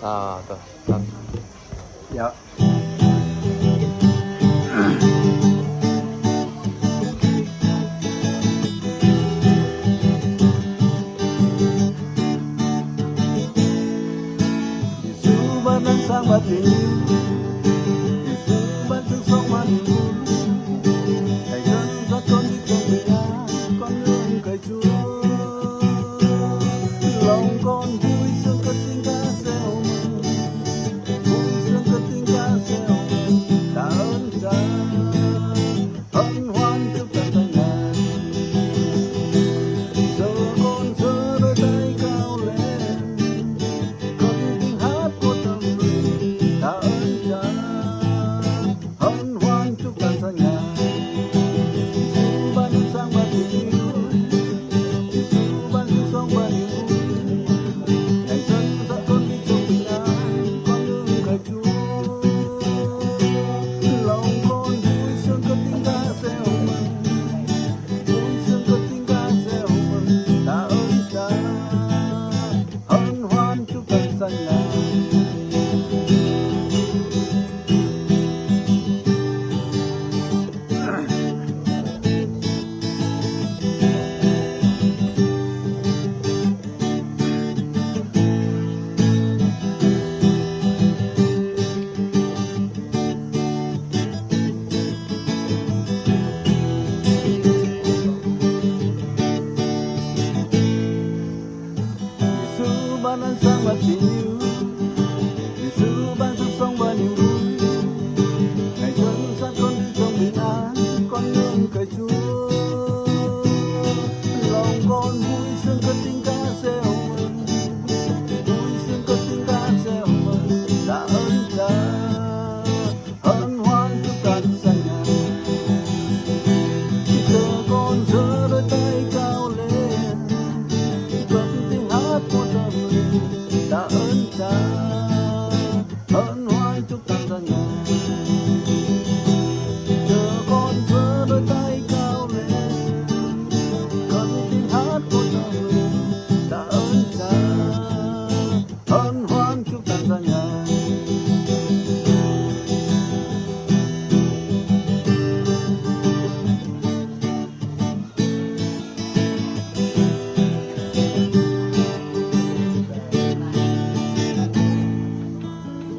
สาธุครับเดี๋ยวsang batin Yesu bantu song manu Hãy dân ra con đi trong bình an Con nương cởi chúa Lòng con vui sướng cất tiếng ca reo mừng Vui sướng cất tiếng ca reo mừng Tạ ơn Cha hân hoan trước cả tay ngài Giờ con giơ đôi tay cao lên Cất tiếng hát của tâm linh Tạ ơn Cha hân hoan chúc cả tay ngài Giêsu ban nước sáng ban tình yêu Giêsu ban sức sống ban niềm vui Ngày dân dẫn con đi trong bình an con nương cởi Chúa lòng con vui sướng cất tiếng ca reo mừng vui sướng cất tiếng ca reo mừng tạ ơn Cha hân hoan chúc cả tay ngài